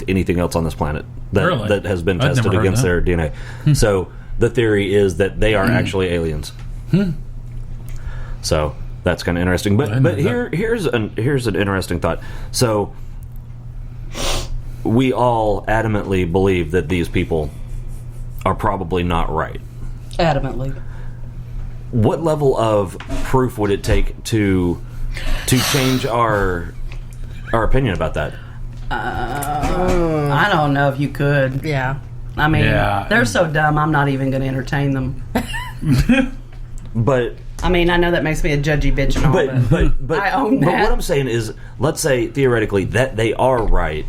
with anything else on this planet that has been I'd tested never heard against that. their DNA. So the theory is that they are actually aliens. So that's kind of interesting. But here's an interesting thought. So we all adamantly believe that these people are probably not right. Adamantly. What level of proof would it take to change our opinion about that? I don't know if you could. Yeah. I mean, they're so dumb, I'm not even going to entertain them. But I mean, I know that makes me a judgy bitch and all, but I own But that. what I'm saying is, let's say theoretically that they are right,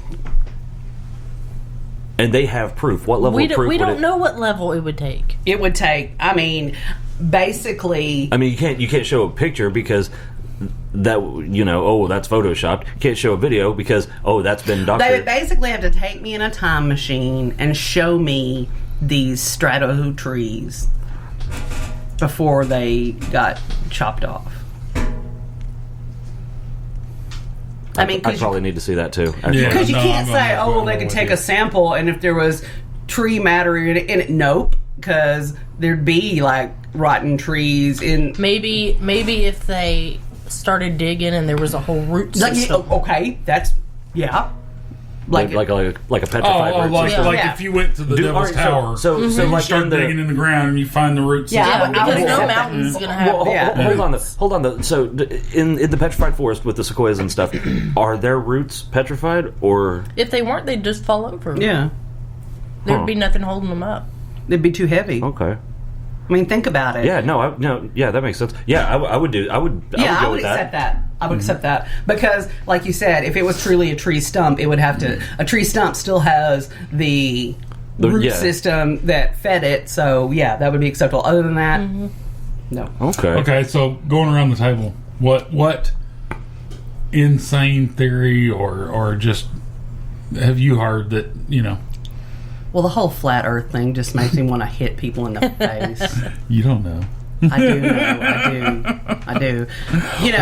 and they have proof. What level of proof? We don't know what level it would take. It would take, I mean, basically... I mean, you can't show a picture because that, that's photoshopped. You can't show a video because, that's been doctored. They would basically have to take me in a time machine and show me these strato trees before they got chopped off. I mean, I probably need to see that too. Because you can't say, they could take a sample, and if there was tree matter in it, nope, because there'd be like rotten trees in. Maybe if they started digging and there was a whole root system. Okay, that's like a petrified root like, system. if you went to the Devil's Tower, so you like start digging in the ground and you find the root system. Yeah, because no accept mountain's going to have. Hold on. So in the petrified forest with the sequoias and stuff, are their roots petrified or? If they weren't, they'd just fall over. Yeah, there'd be nothing holding them up. They'd be too heavy. Okay. I mean, think about it. Yeah, that makes sense. Yeah, I would go with accept that. I would accept that because, like you said, if it was truly a tree stump, it would have to. A tree stump still has the root system that fed it, so that would be acceptable. Other than that, no. Okay. So going around the table, what insane theory or just have you heard that Well, the whole flat Earth thing just makes me want to hit people in the face. You don't know. I do know. I do.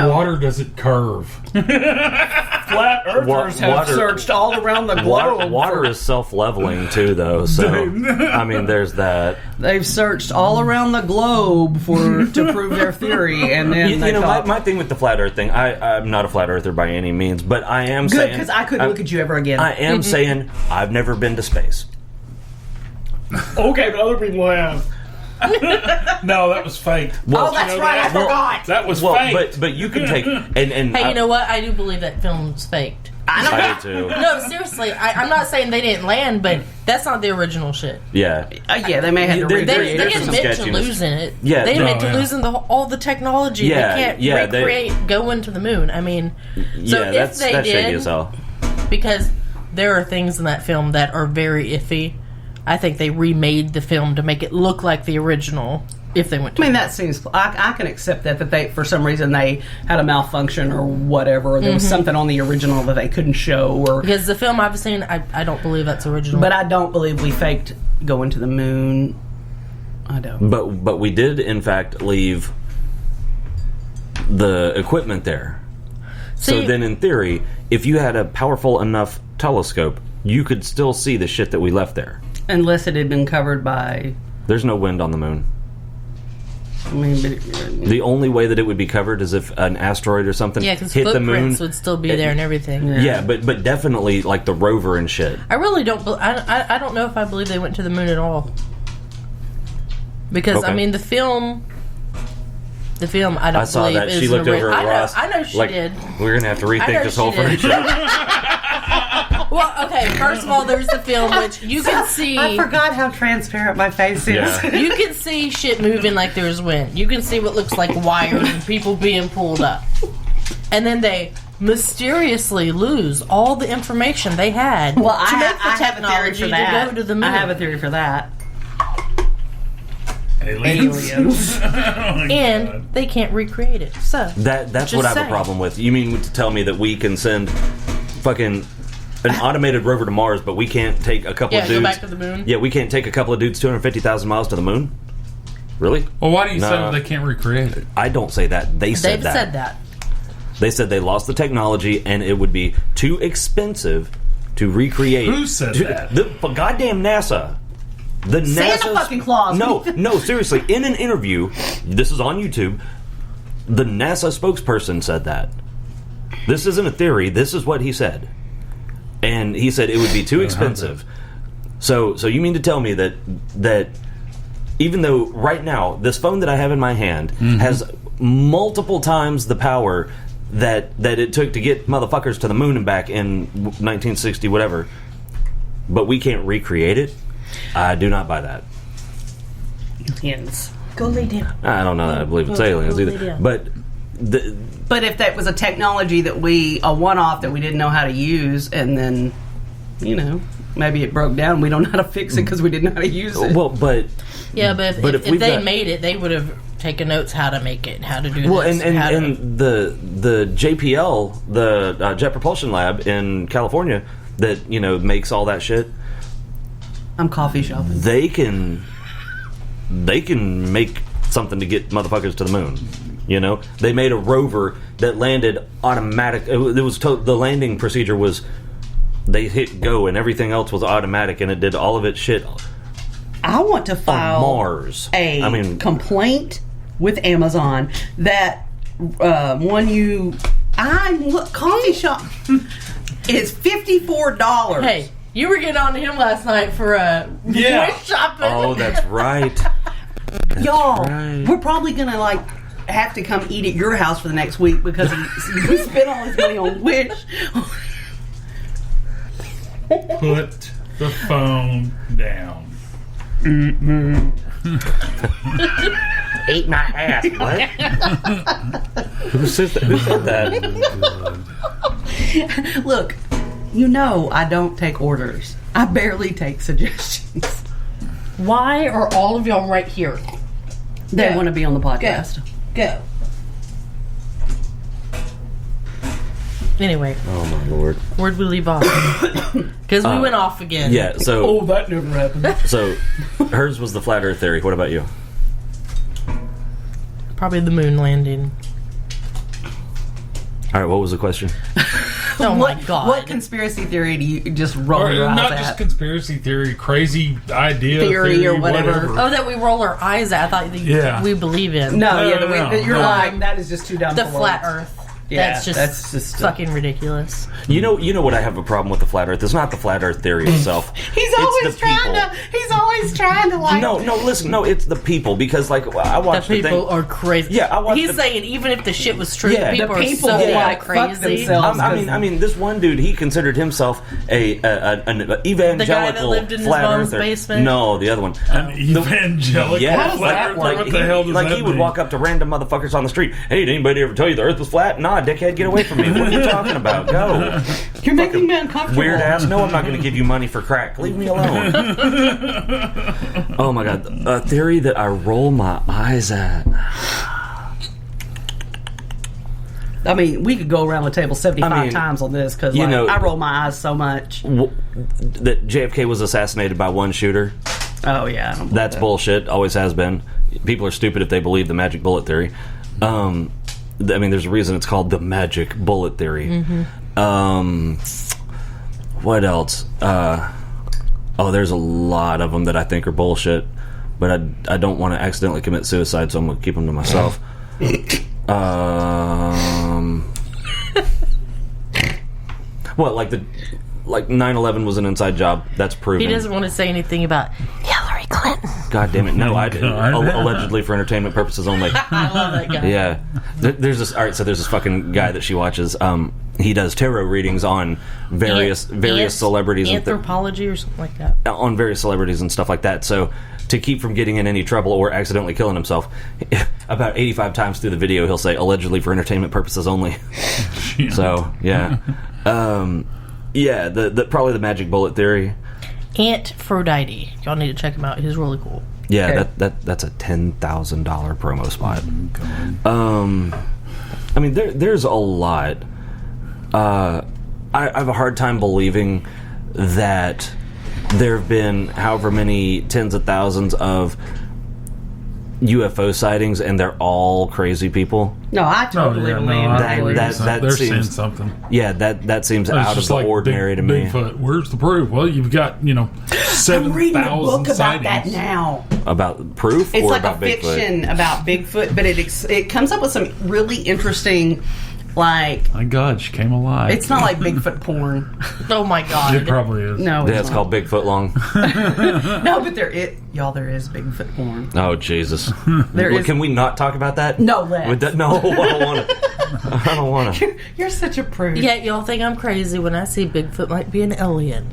Water doesn't curve. Flat Earthers have searched all around the globe. Water is self-leveling too, though. So I mean, there's that. They've searched all around the globe to prove their theory, and then my thing with the flat Earth thing. I'm not a flat earther by any means, but I am good saying because I couldn't look at you ever again. I am saying I've never been to space. Okay, but other people have. No, that was fake. Well, that's right. I forgot. That was fake. But you can take and Hey, you know what? I do believe that film's faked. I do too. No, seriously. I'm not saying they didn't land, but that's not the original shit. Yeah. They may have to They didn't meant to lose in it. Yeah, they meant to lose in all the technology. Yeah, they can't recreate going to the moon. I mean, so if that's they did, shady as hell. Because there are things in that film that are very iffy. I think they remade the film to make it look like the original. If they went to that seems... I can accept that they, for some reason, they had a malfunction or whatever. Or there was something on the original that they couldn't show. Or because the film I've seen, I don't believe that's original. But I don't believe we faked going to the moon. I don't. But we did, in fact, leave the equipment there. So then, in theory, if you had a powerful enough telescope, you could still see the shit that we left there. Unless it had been covered by... There's no wind on the moon. I mean, the only way that it would be covered is if an asteroid or something hit the moon. Footprints would still be there and everything. Yeah, but definitely like the rover and shit. I really don't. I don't know if I believe they went to the moon at all. Because I mean, the film. I don't. I saw believe that is she looked over at Ross. I know she did. We're gonna have to rethink this whole franchise. Well, okay. First of all, there's the film which you can see. I forgot how transparent my face is. Yeah. You can see shit moving like there's wind. You can see what looks like wires and people being pulled up. And then they mysteriously lose all the information they had to make the technology to go to the moon. I have a theory for that. Aliens. And they can't recreate it. So that's what I have a problem with. You mean to tell me that we can send fucking an automated rover to Mars, but we can't take a couple of dudes... go back to the moon? Yeah, we can't take a couple of dudes 250,000 miles to the moon? Really? Well, why do you say that they can't recreate it? I don't say that. They've said that. They said they lost the technology and it would be too expensive to recreate. Who said that? The goddamn NASA. The Santa fucking Claus. No, seriously. In an interview, this is on YouTube, the NASA spokesperson said that. This isn't a theory. This is what he said. And he said it would be too expensive. So you mean to tell me that even though right now this phone that I have in my hand has multiple times the power that it took to get motherfuckers to the moon and back in 1960 whatever, but we can't recreate it? I do not buy that. Aliens. Go lay down. I don't know that I believe it's aliens either. But if that was a technology that a one-off that we didn't know how to use, and then, maybe it broke down, we don't know how to fix it because we didn't know how to use it. Well, but... Yeah, but if they made it, they would have taken notes how to make it, how to do this. And the JPL, the Jet Propulsion Lab in California that, makes all that shit... I'm coffee shopping. They can make something to get motherfuckers to the moon. They made a rover that landed automatic. It was the landing procedure was they hit go and everything else was automatic, and it did all of its shit. I want to file on Mars. Complaint with Amazon that coffee shop is $54. Hey, you were getting on to him last night for voice shopping. Oh, that's right. Y'all, we're probably gonna have to come eat at your house for the next week because he spent all his money on Wish. Put the phone down. Ate my ass. What? Who said that? Look, I don't take orders. I barely take suggestions. Why are all of y'all right here? They want to be on the podcast. Go. Anyway. Oh my lord. Where'd we leave off? Because we went off again. Yeah, so... Oh, that never happened. So, hers was the flat earth theory. What about you? Probably the moon landing. Alright, what was the question? Oh my god. What conspircy theory do you just roll your eyes not at? Just conspiracy theory, crazy idea theory or whatever. Oh, that we roll our eyes at. I thought we believe in. No, you're lying. That is just too dumb. The flat earth. Yeah, that's just fucking ridiculous. You know what I have a problem with the flat earth? It's not the flat earth theory itself. He's always trying to No, listen, no, it's the people, because I watched the people are crazy. Yeah, I watched He's saying even if the shit was true, people are so crazy. I mean, this one dude, he considered himself an evangelical the guy that lived in his flat mom's earther. basement? No, the other one. An evangelical flat earther? What the hell does that mean? He would walk up to random motherfuckers on the street. Hey, did anybody ever tell you the earth was flat? Nah, dickhead, get away from me. What are you talking about? Go. You're making me uncomfortable. Weird ass. No, I'm not going to give you money for crack. Leave me alone. Oh my god. A theory that I roll my eyes at. I mean, we could go around the table 75 times on this because I roll my eyes so much. That JFK was assassinated by one shooter. Oh, yeah. That's bullshit. Always has been. People are stupid if they believe the magic bullet theory. I mean, there's a reason it's called the magic bullet theory. Mm-hmm. What else? There's a lot of them that I think are bullshit, but I don't want to accidentally commit suicide, so I'm going to keep them to myself. What, like 9/11 was an inside job? That's proven. He doesn't want to say anything about Hillary Clinton. God damn it! No, I did. Allegedly for entertainment purposes only. I love that guy. Yeah, there's this. All right, so there's this fucking guy that she watches. He does tarot readings on various celebrities, anthropology or something like that. On various celebrities and stuff like that. So to keep from getting in any trouble or accidentally killing himself, about 85 times through the video, he'll say allegedly for entertainment purposes only. So yeah. Yeah, probably the magic bullet theory. Aphrodite. Y'all need to check him out. He's really cool. Yeah, okay. That's a $10,000 promo spot. I mean, there's a lot. I have a hard time believing that there have been however many tens of thousands of UFO sightings and they're all crazy people. No, I totally believe that they're seems, seeing something. Yeah, that seems out of the ordinary to me. Bigfoot. Where's the proof? Well, you've got 7,000 I'm reading a book about sightings. that now. About proof, it's or like about a fiction about Bigfoot, but it comes up with some really interesting. Like, my God, she came alive. It's not like Bigfoot porn. Oh my God, it probably is. No, it's called Bigfoot long. No, but there is Bigfoot porn. Oh Jesus! Can we not talk about that? No, let's. No, I don't want to. I don't want to. You're such a prude. Yeah, y'all think I'm crazy when I see Bigfoot might be an alien.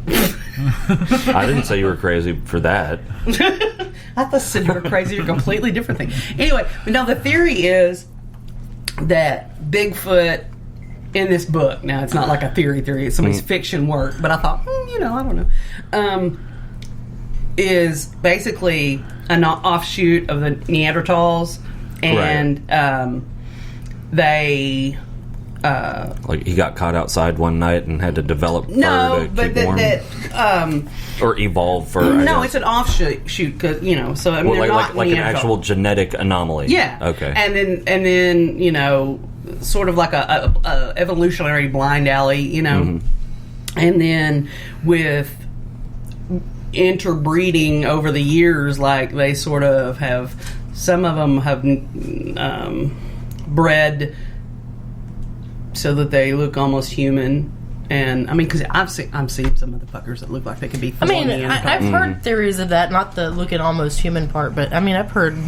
I didn't say you were crazy for that. I thought said you were crazy. You're a completely different thing. Anyway, but no, the theory is that Bigfoot in this book, now it's not like a theory, it's somebody's fiction work, but I thought, I don't know, is basically an offshoot of the Neanderthals, and they like he got caught outside one night and had to develop fur to keep warm. Or evolve fur. It's an offshoot because so I mean like an actual genetic anomaly. Yeah. Okay. And then sort of like a evolutionary blind alley, and then with interbreeding over the years, like they sort of have, some of them have bred so that they look almost human. And I mean, because I've seen some of the fuckers that look like they could be. I've heard theories of that, not the looking almost human part, but I mean, I've heard.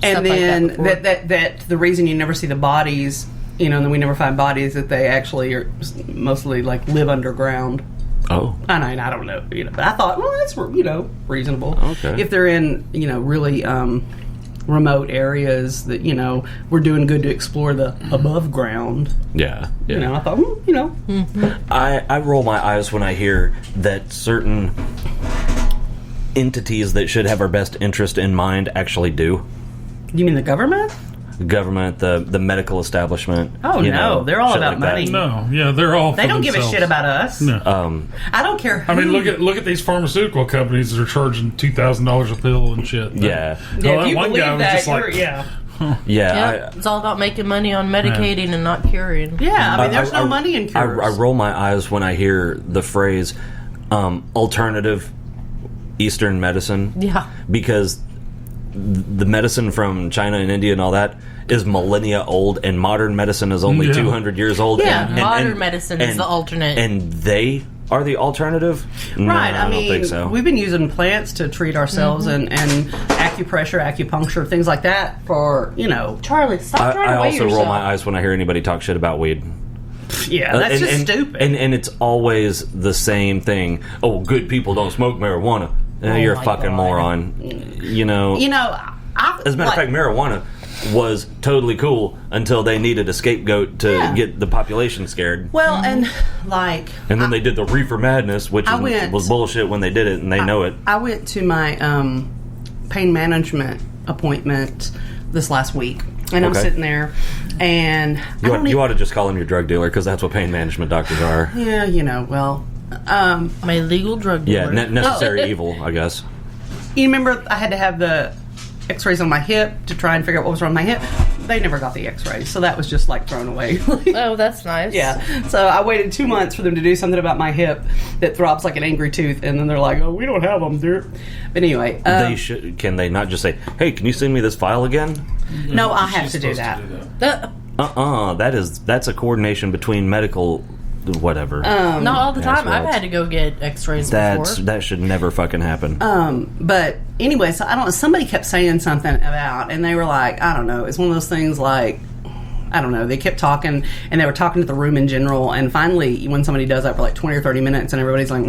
And then that the reason you never see the bodies, and then we never find bodies, that they actually are mostly like live underground. Oh, and I don't know, but I thought, well, that's reasonable. Okay, if they're in really remote areas that we're doing good to explore the above ground. Yeah. I thought, I roll my eyes when I hear that certain entities that should have our best interest in mind actually do. You mean the government? The medical establishment. Oh no, they're all about money. No, yeah, they're all. They don't give a shit about us. No. I don't care. I mean, look at these pharmaceutical companies that are charging $2,000 a pill and shit. Yeah. That one guy was just like, it's all about making money on medicating and not curing. Yeah, I mean, there's no money in cures. I roll my eyes when I hear the phrase alternative Eastern medicine. Yeah. Because the medicine from China and India and all that is millennia old, and modern medicine is only 200 years old. Yeah, modern medicine is the alternate. And they are the alternative? Right, No, I don't think so. We've been using plants to treat ourselves and acupressure, acupuncture, things like that for, Charlie, stop trying to I weigh also yourself. roll my eyes when I hear anybody talk shit about weed. Yeah, that's just stupid. And it's always the same thing. Oh, good people don't smoke marijuana. You're a fucking moron. As a matter of fact, marijuana was totally cool until they needed a scapegoat to get the population scared. Well, and then they did the reefer madness, which was bullshit when they did it, and they know it. I went to my pain management appointment this last week, and I'm sitting there, and you ought to just call him your drug dealer, because that's what pain management doctors are. Yeah, well. My legal drug dealer. Yeah, necessary evil, I guess. You remember I had to have the x-rays on my hip to try and figure out what was wrong with my hip? They never got the x-rays, so that was just thrown away. Oh, that's nice. Yeah. So I waited 2 months for them to do something about my hip that throbs like an angry tooth, and then they're like, "Oh, we don't have them, dude." But anyway, they should. Can they not just say, "Hey, can you send me this file again"? No, I have to do that. That's a coordination between medical. Whatever. Not all the time. I've had to go get x-rays before. That should never fucking happen. But anyway, so I don't know. Somebody kept saying something about, and they were like, I don't know. It's one of those things I don't know. They kept talking, and they were talking to the room in general. And finally, when somebody does that for 20 or 30 minutes, and everybody's like,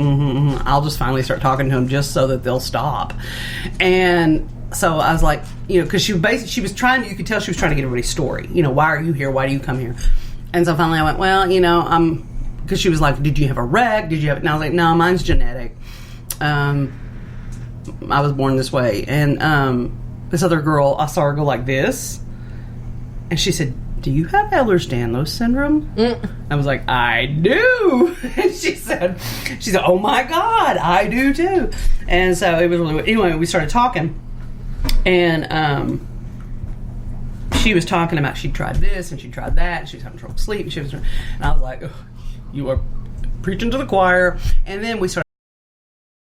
I'll just finally start talking to them just so that they'll stop. And so I was like, because she was trying. You could tell she was trying to get everybody's story. Why are you here? Why do you come here? And so finally, I went, well, because she was like, did you have a wreck? Did you have it? And I was like, no, mine's genetic. I was born this way. And this other girl, I saw her go like this. And she said, do you have Ehlers-Danlos syndrome? I was like, I do. And she said, oh my God, I do too. And so it was really, anyway, we started talking. And she was talking about she'd tried this and she tried that, and she was having trouble sleep. And I was like, "Ugh, you are preaching to the choir." And then we started